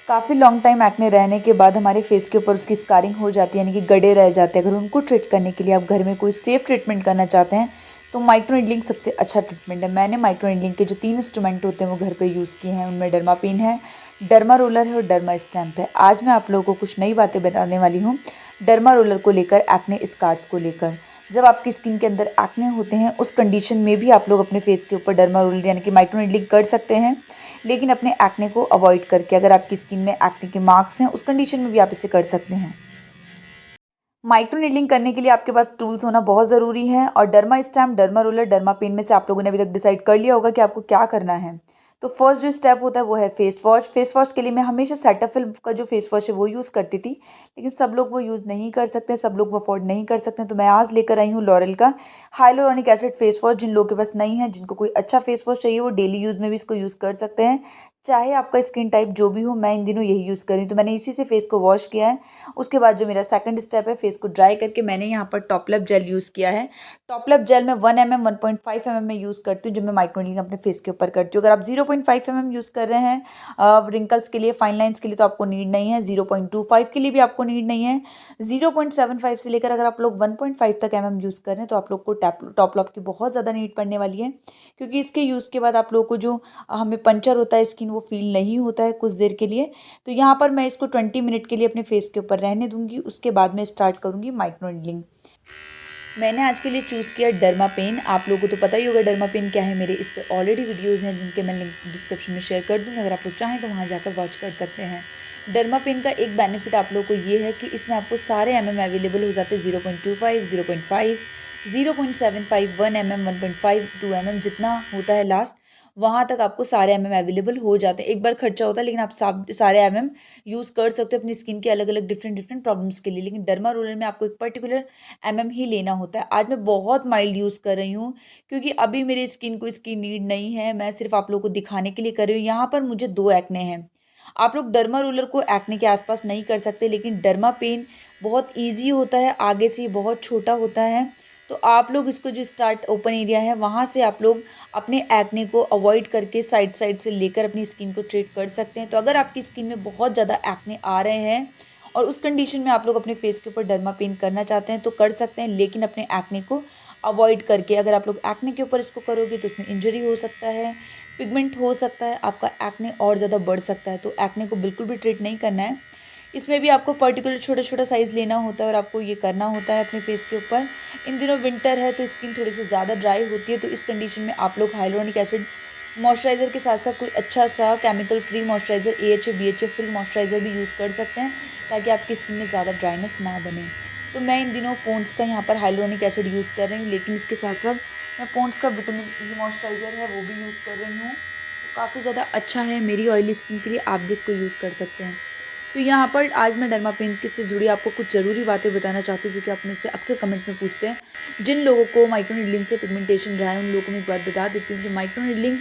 काफ़ी long time acne रहने के बाद हमारे फेस के ऊपर उसकी स्कारिंग हो जाती है, यानी कि गड्ढे रह जाते हैं। अगर उनको ट्रीट करने के लिए आप घर में कोई सेफ ट्रीटमेंट करना चाहते हैं तो माइक्रो नीडलिंग सबसे अच्छा ट्रीटमेंट है। मैंने माइक्रो नीडलिंग के जो 3 इंस्ट्रूमेंट होते हैं वो घर पे यूज़ किए हैं। उनमें डर्मापेन है, डर्मा रोलर है और डर्मा स्टैम्प है। आज मैं आप लोगों को कुछ नई बातें बताने वाली हूँ डर्मा रोलर को लेकर, एक्ने स्कार्स को लेकर। जब आपकी स्किन के अंदर एक्ने होते हैं उस कंडीशन में भी आप लोग अपने फेस के ऊपर डर्मा रोलर यानी कि माइक्रो नीडलिंग कर सकते हैं, लेकिन अपने एक्ने को अवॉइड करके। अगर आपकी स्किन में एक्ने के मार्क्स हैं उस कंडीशन में भी आप इसे कर सकते हैं। माइक्रो नीडलिंग करने के लिए आपके पास टूल्स होना बहुत ज़रूरी है, और derma stamp, derma roller, derma pen में से आप लोगों ने अभी तक डिसाइड कर लिया होगा कि आपको क्या करना है। तो फर्स्ट जो स्टेप होता है वो है फेस वॉश। फेस वॉश के लिए मैं हमेशा सेटाफिल का जो फेस वॉश है वो यूज़ करती थी, लेकिन सब लोग वो यूज़ नहीं कर सकते, सब लोग वो अफोर्ड नहीं कर सकते। तो मैं आज लेकर आई हूँ लॉरेल का हाइलोरॉनिक एसिड फेस वॉश। जिन लोगों के पास नहीं है, जिनको कोई अच्छा फेस वॉश चाहिए, वो डेली यूज़ में भी इसको यूज़ कर सकते हैं, चाहे आपका स्किन टाइप जो भी हो। मैं इन दिनों यही यूज़ कर रही हूँ, तो मैंने इसी से फेस को वॉश किया है। उसके बाद जो मेरा सेकंड स्टेप है, फेस को ड्राई करके मैंने यहाँ पर टॉपलैप जेल यूज़ किया है। टॉपलैप जेल में 1 mm 1.5 mm में यूज़ करती हूँ, जब मैं माइक्रोनीडिंग अपने फेस के ऊपर करती हूँ। अगर आप 0.5 mm यूज़ कर रहे हैं रिंकल्स के लिए, फाइन लाइन्स के लिए, तो आपको नीड नहीं है। 0.25 के लिए भी आपको नीड नहीं है। 0.75 से लेकर अगर आप लोग 1.5 तक यूज़ कर रहे हैं तो आप लोग को टॉपलैप की बहुत ज़्यादा नीड पड़ने वाली है, क्योंकि इसके यूज़ के बाद आप लोगों को जो हमें पंचर होता है स्किन, वो फील नहीं होता है कुछ देर के लिए। तो यहाँ पर मैं इसको 20 मिनट के लिए अपने फेस के ऊपर रहने दूंगी। उसके बाद मैं स्टार्ट करूँगी माइक्रो नीडलिंग। मैंने आज के लिए चूज़ किया डर्मा पेन। आप लोगों को तो पता ही होगा डर्मा पेन क्या है, मेरे इस पर ऑलरेडी वीडियोज़ हैं जिनके मैं लिंक डिस्क्रिप्शन में शेयर कर दूँगी। अगर आप लोग चाहें तो वहाँ जाकर वॉच कर सकते हैं। डर्मा पेन का एक बेनिफिट आप लोगों को ये है कि इसमें आपको सारे अवेलेबल हो जाते हैं। 0.25, 0.5, 0.75, 1 mm, 1.5, 2 mm जितना होता है लास्ट, वहाँ तक आपको सारे अवेलेबल हो जाते हैं। एक बार खर्चा होता है, लेकिन आप सारे यूज़ कर सकते हो अपनी स्किन के अलग अलग डिफरेंट डिफरेंट प्रॉब्लम्स के लिए। लेकिन डर्मा रोलर में आपको एक पर्टिकुलर ही लेना होता है। आज मैं बहुत माइल्ड यूज़ कर रही हूँ, क्योंकि अभी मेरी स्किन को इसकी नीड नहीं है। मैं सिर्फ आप लोगों को दिखाने के लिए कर रही हूँ। यहाँ पर मुझे 2 एक्ने हैं। आप लोग डर्मा रोलर को एक्ने के आसपास नहीं कर सकते, लेकिन डर्मा पेन बहुत ईजी होता है, आगे से बहुत छोटा होता है। तो आप लोग इसको जो स्टार्ट ओपन एरिया है वहाँ से आप लोग अपने एक्ने को अवॉइड करके साइड साइड से लेकर अपनी स्किन को ट्रीट कर सकते हैं। तो अगर आपकी स्किन में बहुत ज़्यादा एक्ने आ रहे हैं और उस कंडीशन में आप लोग अपने फेस के ऊपर डर्मा पेन करना चाहते हैं तो कर सकते हैं, लेकिन अपने एक्ने को अवॉइड करके। अगर आप लोग एक्ने के ऊपर इसको करोगे तो उसमें इंजरी हो सकता है, पिगमेंट हो सकता है, आपका एक्ने और ज़्यादा बढ़ सकता है। तो एक्ने को बिल्कुल भी ट्रीट नहीं करना है। इसमें भी आपको पर्टिकुलर छोटा छोटा साइज़ लेना होता है और आपको ये करना होता है अपने फेस के ऊपर। इन दिनों विंटर है तो स्किन थोड़ी सी ज़्यादा ड्राई होती है, तो इस कंडीशन में आप लोग हाइलोनिक एसिड मॉइस्चराइज़र के साथ साथ कोई अच्छा सा chemical free moisturiser, AHA BHA free moisturiser भी यूज़ कर सकते हैं, ताकि आपकी स्किन में ज़्यादा ड्राइनेस ना बने। तो मैं इन दिनों पॉन्ड्स का यहाँ पर हाइलोनिक एसिड यूज़ कर रही हूँ, लेकिन इसके साथ साथ मैं पॉन्ड्स का विटामिन E मॉइस्चराइज़र है वो भी यूज़ कर रही हूँ। तो काफ़ी ज़्यादा अच्छा है मेरी ऑयली स्किन के लिए, आप भी इसको यूज़ कर सकते हैं। तो यहाँ पर आज मैं डर्मा पेन से जुड़ी आपको कुछ ज़रूरी बातें बताना चाहती हूँ, जो कि आप मेरे से अक्सर कमेंट में पूछते हैं। जिन लोगों को माइक्रो नीडलिंग से पिगमेंटेशन रहा है उन लोगों को मैं एक बात बता देती हूँ कि माइक्रो नीडलिंग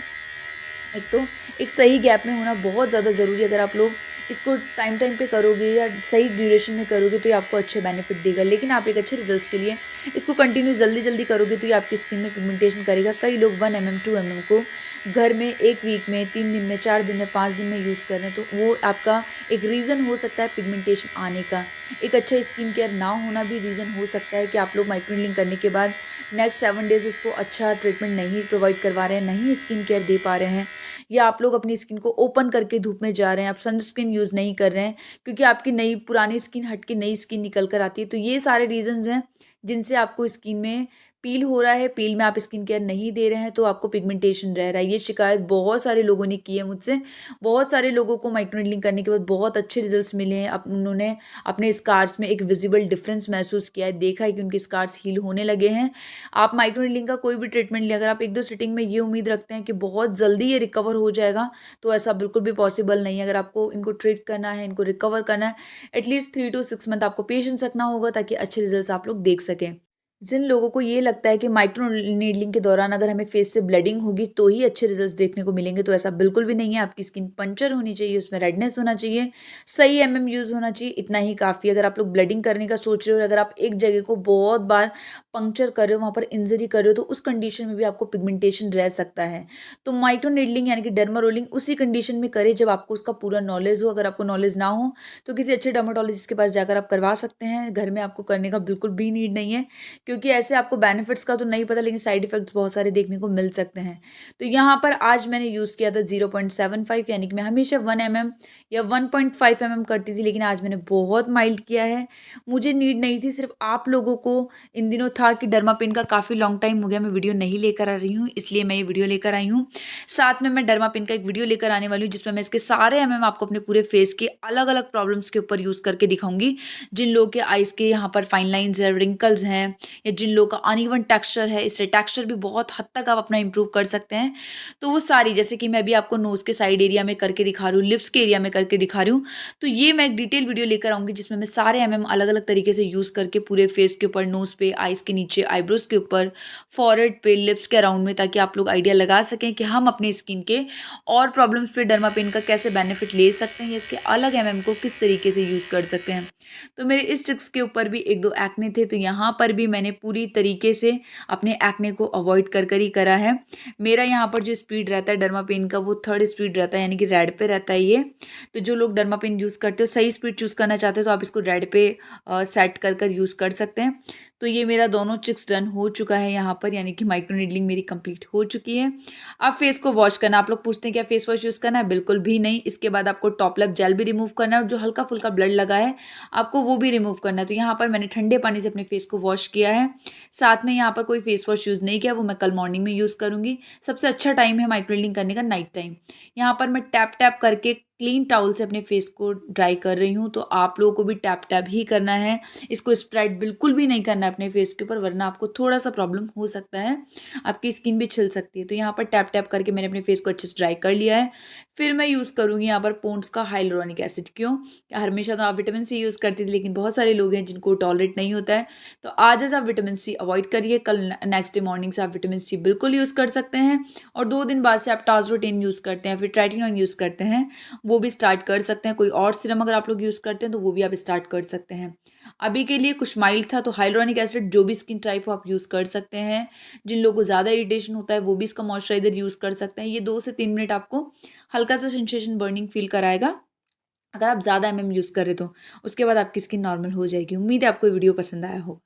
एक तो एक सही गैप में होना बहुत ज़्यादा ज़रूरी है। अगर आप लोग इसको टाइम टाइम पे करोगे या सही ड्यूरेशन में करोगे तो ये आपको अच्छे बेनिफिट देगा, लेकिन आप एक अच्छे रिजल्ट्स के लिए इसको कंटिन्यू जल्दी जल्दी करोगे तो ये आपकी स्किन में पिगमेंटेशन करेगा। कई लोग 1 mm 2 mm को घर में 1 वीक में, 3 दिन में, 4 दिन में, 5 दिन में यूज़ कर रहे हैं, तो वो आपका एक रीज़न हो सकता है पिगमेंटेशन आने का। एक अच्छा स्किन केयर ना होना भी रीज़न हो सकता है कि आप लोग माइक्रोनीडलिंग करने के बाद नेक्स्ट 7 डेज़ उसको अच्छा ट्रीटमेंट नहीं प्रोवाइड करवा रहे हैं, नहीं स्किन केयर दे पा रहे हैं, या आप लोग अपनी स्किन को ओपन करके धूप में जा रहे हैं, आप सनस्क्रीन यूज़ नहीं कर रहे हैं, क्योंकि आपकी नई पुरानी स्किन हट के नई स्किन निकल कर आती है। तो ये सारे रीज़न्स हैं जिनसे आपको स्किन में पील हो रहा है, पील में आप स्किन केयर नहीं दे रहे हैं तो आपको पिगमेंटेशन रह रहा है। ये शिकायत बहुत सारे लोगों ने की है मुझसे। बहुत सारे लोगों को माइक्रोनीडलिंग करने के बाद बहुत अच्छे रिजल्ट्स मिले हैं। उन्होंने अपने स्कार्स में एक विजिबल डिफरेंस महसूस किया है, देखा है कि उनके स्कार्स हील होने लगे हैं। आप माइक्रोनीडलिंग का कोई भी ट्रीटमेंट लें, अगर आप 1-2 सिटिंग में ये उम्मीद रखते हैं कि बहुत जल्दी ये रिकवर हो जाएगा, तो ऐसा बिल्कुल भी पॉसिबल नहीं है। अगर आपको इनको ट्रीट करना है, इनको रिकवर करना है, एटलीस्ट 3 to 6 मंथ आपको पेशेंस रखना होगा, ताकि अच्छे रिजल्ट्स आप लोग देख सकें। जिन लोगों को ये लगता है कि माइक्रो नीडलिंग के दौरान अगर हमें फेस से ब्लीडिंग होगी तो ही अच्छे रिजल्ट्स देखने को मिलेंगे, तो ऐसा बिल्कुल भी नहीं है। आपकी स्किन पंचर होनी चाहिए, उसमें रेडनेस होना चाहिए, सही यूज़ होना चाहिए, इतना ही काफ़ी। अगर आप लोग ब्लीडिंग करने का सोच रहे हो और अगर आप एक जगह को बहुत बार पंक्चर कर रहे हो, वहाँ पर इंजरी कर रहे हो, तो उस कंडीशन में भी आपको पिगमेंटेशन रह सकता है। तो माइक्रो नीडलिंग यानी कि डर्मा रोलिंग उसी कंडीशन में करें जब आपको उसका पूरा नॉलेज हो। अगर आपको नॉलेज ना हो तो किसी अच्छे डर्माटोलॉजिस्ट के पास जाकर आप करवा सकते हैं। घर में आपको करने का बिल्कुल भी नीड नहीं है, क्योंकि ऐसे आपको बेनिफिट्स का तो नहीं पता, लेकिन साइड इफेक्ट्स बहुत सारे देखने को मिल सकते हैं। तो यहाँ पर आज मैंने यूज़ किया था 0.75, यानी कि मैं हमेशा 1 mm या 1.5 mm करती थी, लेकिन आज मैंने बहुत माइल्ड किया है। मुझे नीड नहीं थी, सिर्फ आप लोगों को इन दिनों था कि डर्मापेन का काफ़ी लॉन्ग टाइम हो गया मैं वीडियो नहीं लेकर आ रही हूँ, इसलिए मैं ये वीडियो लेकर आई हूँ। साथ में मैं डर्मापेन का एक वीडियो लेकर आने वाली हूँ जिसमें मैं इसके सारे आपको अपने पूरे फेस के अलग अलग प्रॉब्लम्स के ऊपर यूज़ करके दिखाऊंगी। जिन लोगों के आइज़ के यहाँ पर फाइन लाइन्स है, रिंकल्स हैं, या जिन लोगों का अनइवन टेक्सचर है, इससे टेक्सचर भी बहुत हद तक आप अपना इंप्रूव कर सकते हैं। तो वो सारी, जैसे कि मैं अभी आपको नोज के साइड एरिया में करके दिखा रही हूँ, लिप्स के एरिया में करके दिखा रही हूँ, तो ये मैं एक डिटेल वीडियो लेकर आऊंगी जिसमें मैं सारे अलग अलग तरीके से यूज़ करके पूरे फेस के ऊपर, नोज पे, आइज के नीचे, आईब्रोज के ऊपर, फॉरहेड पे, लिप्स के अराउंड में, ताकि आप लोग आइडिया लगा सकें कि हम अपनी स्किन के और प्रॉब्लम्स पे डर्मापेन का कैसे बेनिफिट ले सकते हैं, या इसके अलग को किस तरीके से यूज़ कर सकते हैं। तो मेरे इस चिक्स के ऊपर भी एक दो एक्ने थे, तो यहाँ पर भी मैंने पूरी तरीके से अपने एक्ने को अवॉइड कर ही करा है। मेरा यहाँ पर जो स्पीड रहता है डर्मापेन का, वो 3rd स्पीड रहता है, यानी कि रेड पे रहता है ये। तो जो लोग डर्मापेन यूज़ करते हो, सही स्पीड चूज़ करना चाहते हो, तो आप इसको रेड पे सेट कर यूज़ कर सकते हैं। तो ये मेरा दोनों चिक्स डन हो चुका है यहाँ पर, यानी कि माइक्रो नीडलिंग मेरी कंप्लीट हो चुकी है। अब फेस को वॉश करना, आप लोग पूछते हैं क्या फेस वॉश यूज़ करना है? बिल्कुल भी नहीं। इसके बाद आपको टॉप लैप जेल भी रिमूव करना है, और जो हल्का फुल्का ब्लड लगा है आपको वो भी रिमूव करना है। तो यहाँ पर मैंने ठंडे पानी से अपने फेस को वॉश किया है। साथ में यहाँ पर कोई फेस वॉश यूज़ नहीं किया, वो मैं कल मॉर्निंग में यूज़ करूँगी। सबसे अच्छा टाइम है माइक्रो नीडलिंग करने का नाइट टाइम। यहाँ पर मैं टैप टैप करके क्लीन टाउल से अपने फेस को ड्राई कर रही हूँ। तो आप लोगों को भी टैप टैप ही करना है, इसको स्प्रेड बिल्कुल भी नहीं करना है अपने फेस के ऊपर, वरना आपको थोड़ा सा प्रॉब्लम हो सकता है, आपकी स्किन भी छिल सकती है। तो यहाँ पर टैप टैप करके मैंने अपने फेस को अच्छे से ड्राई कर लिया है। फिर मैं यूज़ करूँगी यहाँ पर पॉन्ड्स का हाइलुरोनिक एसिड। क्यों? हमेशा तो आप विटामिन सी यूज़ करती थी, लेकिन बहुत सारे लोग हैं जिनको टॉलरेट नहीं होता है। तो आज आप विटामिन सी अवॉइड करिए, कल नेक्स्ट डे मॉर्निंग से आप विटामिन सी बिल्कुल यूज़ कर सकते हैं। और 2 दिन बाद से आप टाजरोटिन यूज़ करते हैं, फिर ट्राइटिनोन यूज़ करते हैं, वो भी स्टार्ट कर सकते हैं। कोई और सीरम अगर आप लोग यूज़ करते हैं तो वो भी आप स्टार्ट कर सकते हैं। अभी के लिए कुछ माइल्ड था, तो हाइलुरोनिक एसिड जो भी स्किन टाइप हो आप यूज़ कर सकते हैं। जिन लोगों को ज़्यादा इरिटेशन होता है वो भी इसका मॉइस्चराइजर यूज़ कर सकते हैं। ये 2 से 3 मिनट आपको हल्का सा सेंसेशन बर्निंग फील कराएगा, अगर आप ज़्यादा यूज़ कर रहे तो। उसके बाद आपकी स्किन नॉर्मल हो जाएगी। उम्मीद है आपको ये वीडियो पसंद आया हो।